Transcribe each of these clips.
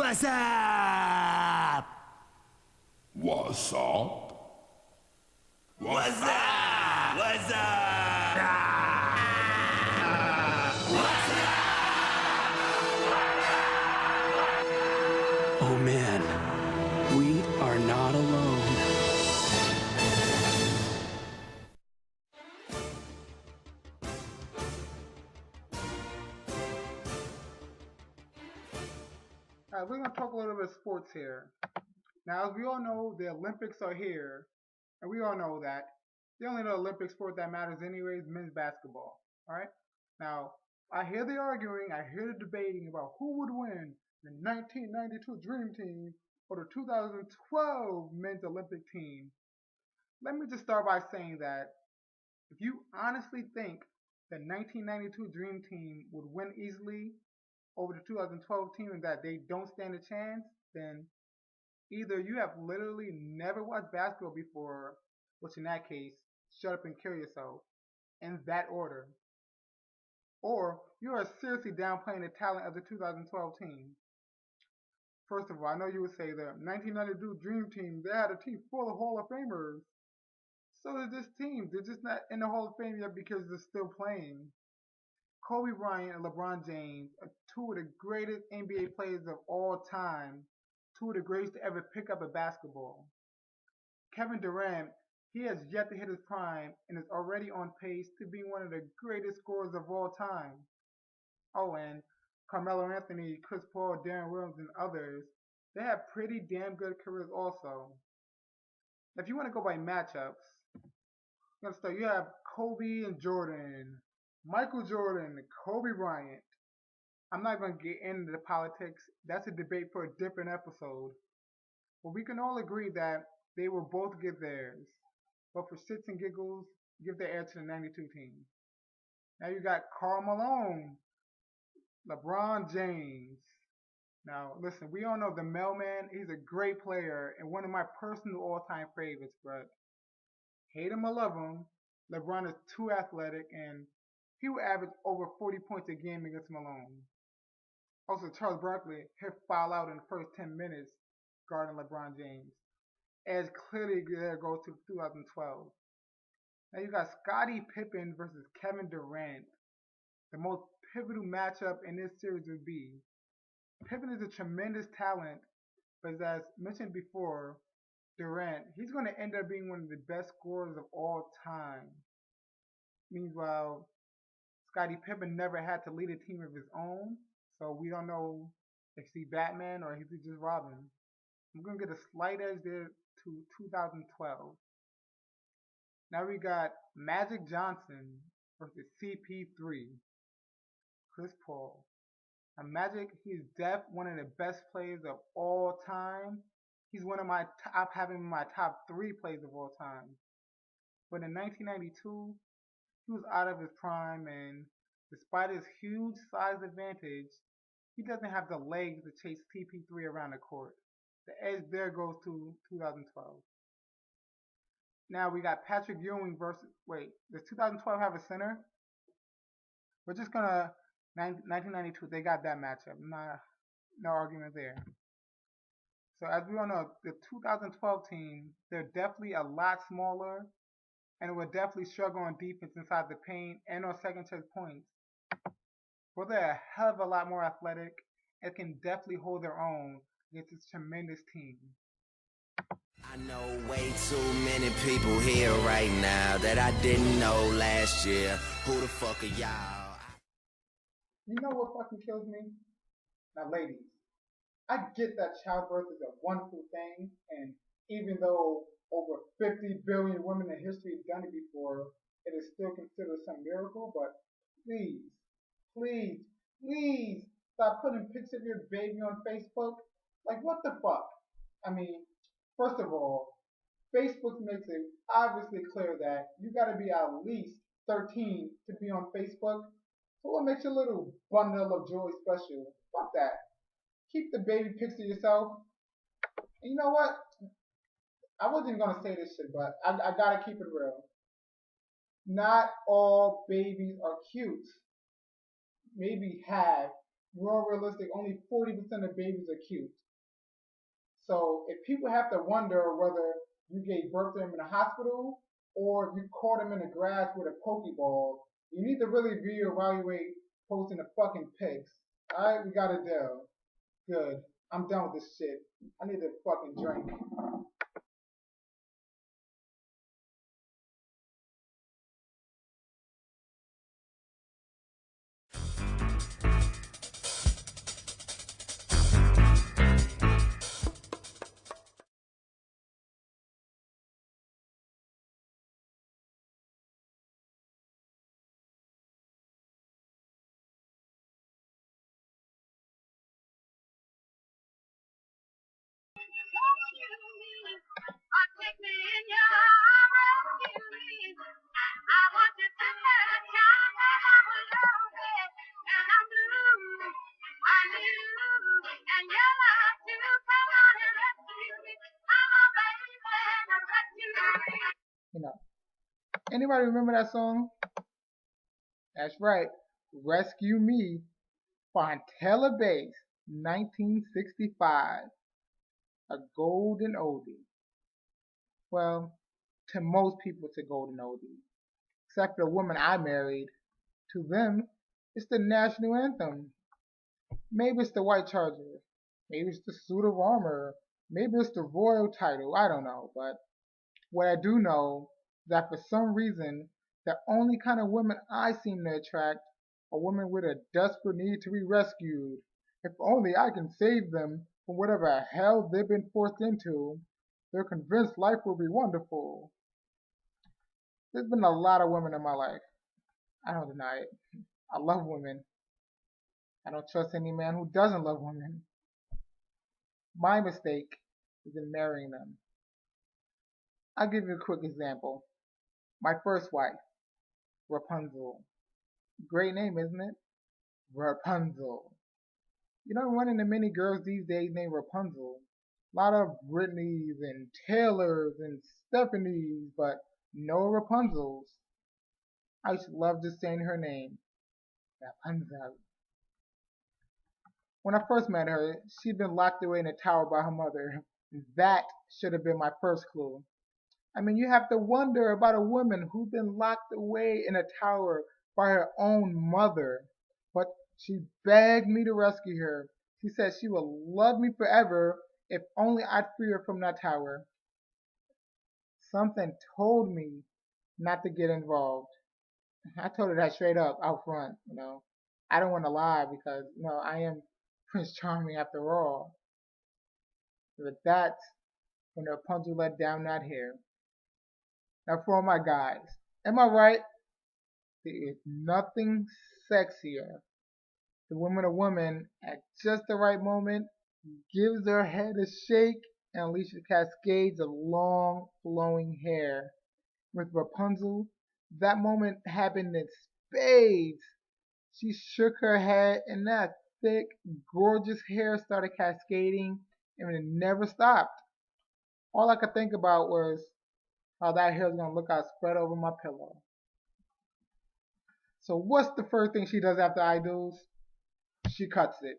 What's up? What's up? What's up? What's up? Oh man, we are not alone. We're going to talk a little bit of sports here. Now, as we all know, the Olympics are here, and we all know that the only Olympic sport that matters anyway is men's basketball. All right. Now, I hear the arguing, I hear the debating about who would win the 1992 Dream Team or the 2012 Men's Olympic Team. Let me just start by saying that if you honestly think the 1992 Dream Team would win easily over the 2012 team and that they don't stand a chance, then either you have literally never watched basketball before, which in that case, shut up and kill yourself, in that order, or you are seriously downplaying the talent of the 2012 team. First of all, I know you would say the 1992 Dream Team, they had a team full of Hall of Famers. So did this team. They're just not in the Hall of Fame yet because they're still playing. Kobe Bryant and LeBron James are two of the greatest NBA players of all time, two of the greatest to ever pick up a basketball. Kevin Durant, he has yet to hit his prime and is already on pace to be one of the greatest scorers of all time. Oh, and Carmelo Anthony, Chris Paul, Darren Williams, and others, they have pretty damn good careers also. If you want to go by matchups, you have Kobe and Jordan, Michael Jordan, Kobe Bryant. I'm not going to get into the politics. That's a debate for a different episode. But we can all agree that they will both get theirs. But for shits and giggles, give the air to the 92 team. Now you got Karl Malone, LeBron James. Now, listen, we all know the mailman, he's a great player and one of my personal all-time favorites, but hate him or love him, LeBron is too athletic and he will average over 40 points a game against Malone. Also, Charles Barkley, he'll foul out in the first 10 minutes guarding LeBron James. As clearly there goes to 2012. Now you got Scottie Pippen versus Kevin Durant. The most pivotal matchup in this series would be Pippen is a tremendous talent, but as mentioned before, Durant, he's going to end up being one of the best scorers of all time. Meanwhile, Scottie Pippen never had to lead a team of his own, so we don't know if he's Batman or if he's just Robin. I'm going to get a slight edge there to 2012. Now we got Magic Johnson versus CP3, Chris Paul. Now Magic, he's one of the best players of all time. He's one of my top 3 players of all time. But in 1992, he was out of his prime, and despite his huge size advantage, he doesn't have the legs to chase CP3 around the court. The edge there goes to 2012. Now we got Patrick Ewing versus, does 2012 have a center? We're just gonna, 1992, they got that matchup. No argument there. So as we all know, the 2012 team, they're definitely a lot smaller and will definitely struggle on defense inside the paint and on second chance points. But they're a hell of a lot more athletic and can definitely hold their own against this tremendous team. I know way too many people here right now that I didn't know last year. Who the fuck are y'all? You know what fucking kills me? Now, ladies, I get that childbirth is a wonderful thing, and even though over 50 billion women in history have done it before, it is still considered some miracle, but please, please, please stop putting pictures of your baby on Facebook. Like, what the fuck? I mean, first of all, Facebook makes it obviously clear that you gotta be at least 13 to be on Facebook. So what makes your little bundle of joy special? Fuck that. Keep the baby pics to yourself. And you know what? I wasn't even gonna say this shit, but I gotta keep it real. Not all babies are cute. Maybe half we're all realistic, only 40% of babies are cute. So if people have to wonder whether you gave birth to them in a hospital or if you caught them in the grass with a pokeball, you need to really reevaluate posting the fucking pics. Alright, we got a deal. Good. I'm done with this shit. I need to fucking drink. You know, anybody remember that song? That's right. Rescue Me, Fontella Bass, 1965. A golden oldie. Well, to most people, it's a golden oldie. Except for the woman I married. To them, it's the national anthem. Maybe it's the White Charger. Maybe it's the suit of armor. Maybe it's the royal title. I don't know. But what I do know is that for some reason, the only kind of women I seem to attract are women with a desperate need to be rescued. If only I can save them from whatever hell they've been forced into, they're convinced life will be wonderful. There's been a lot of women in my life. I don't deny it. I love women. I don't trust any man who doesn't love women. My mistake is in marrying them. I'll give you a quick example. My first wife, Rapunzel. Great name, isn't it? Rapunzel. You don't run into many girls these days named Rapunzel. A lot of Britneys and Taylors and Stephanies, but no Rapunzels. I used to love just saying her name, Rapunzel. When I first met her, she'd been locked away in a tower by her mother. That should have been my first clue. I mean, you have to wonder about a woman who's been locked away in a tower by her own mother. But she begged me to rescue her. She said she would love me forever if only I'd free her from that tower. Something told me not to get involved. I told her that straight up, out front, I don't want to lie because, I am Prince Charming after all. But that's when Rapunzel let down that hair. Now for all my guys, am I right? There is nothing sexier than when a woman at just the right moment gives her head a shake and unleashes cascades of long flowing hair. With Rapunzel, that moment happened in spades. She shook her head and that thick, gorgeous hair started cascading and it never stopped. All I could think about was how that hair is going to look out spread over my pillow. So what's the first thing she does after I do's? She cuts it.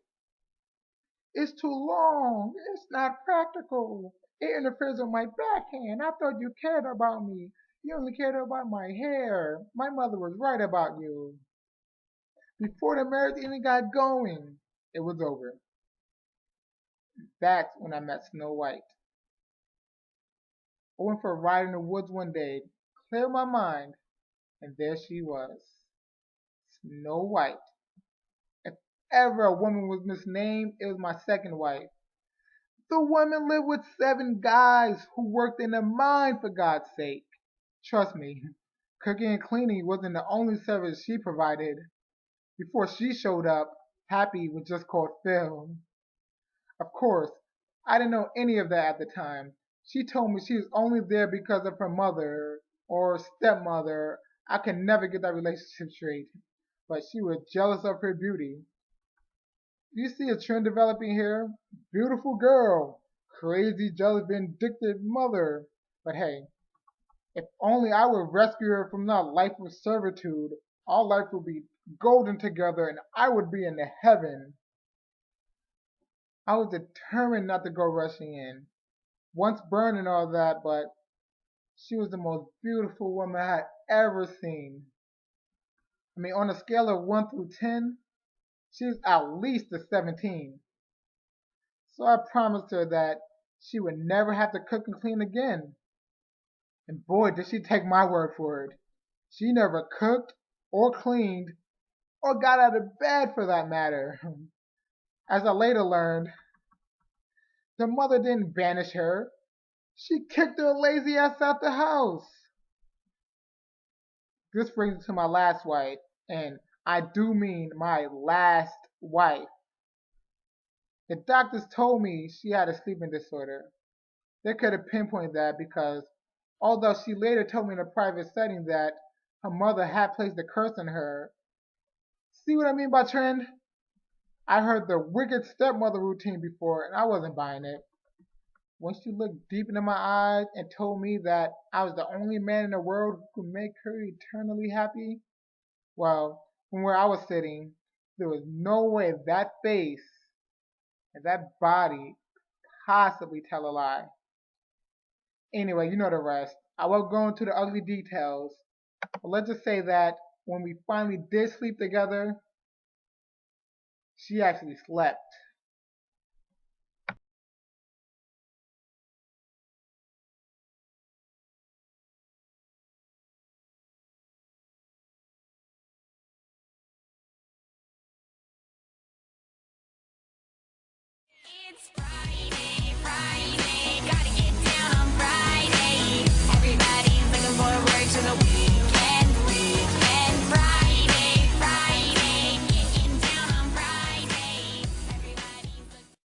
It's too long. It's not practical. It interferes with my backhand. I thought you cared about me. You only cared about my hair. My mother was right about you. Before the marriage even got going, it was over. That's when I met Snow White. I went for a ride in the woods one day, cleared my mind, and there she was. Snow White. If ever a woman was misnamed, it was my second wife. The woman lived with 7 guys who worked in the mine for God's sake. Trust me, cooking and cleaning wasn't the only service she provided. Before she showed up, Happy was just called Phil. Of course, I didn't know any of that at the time. She told me she was only there because of her mother or stepmother. I could never get that relationship straight. But she was jealous of her beauty. Do you see a trend developing here? Beautiful girl, crazy, jealous, vindictive mother. But hey, if only I would rescue her from that life of servitude, our life would be golden together and I would be in heaven. I was determined not to go rushing in. Once burned and all that, but she was the most beautiful woman I had ever seen. I mean, on a scale of 1 through 10, she was at least a 17. So I promised her that she would never have to cook and clean again. And boy, did she take my word for it. She never cooked or cleaned or got out of bed for that matter. As I later learned, the mother didn't banish her. She kicked her lazy ass out the house. This brings me to my last wife, and I do mean my last wife. The doctors told me she had a sleeping disorder. They could have pinpointed that because although she later told me in a private setting that her mother had placed a curse on her, see what I mean by trend? I heard the wicked stepmother routine before and I wasn't buying it. When she looked deep into my eyes and told me that I was the only man in the world who could make her eternally happy, well, from where I was sitting, there was no way that face and that body possibly tell a lie. Anyway, you know the rest. I won't go into the ugly details, but let's just say that when we finally did sleep together, she actually slept. It's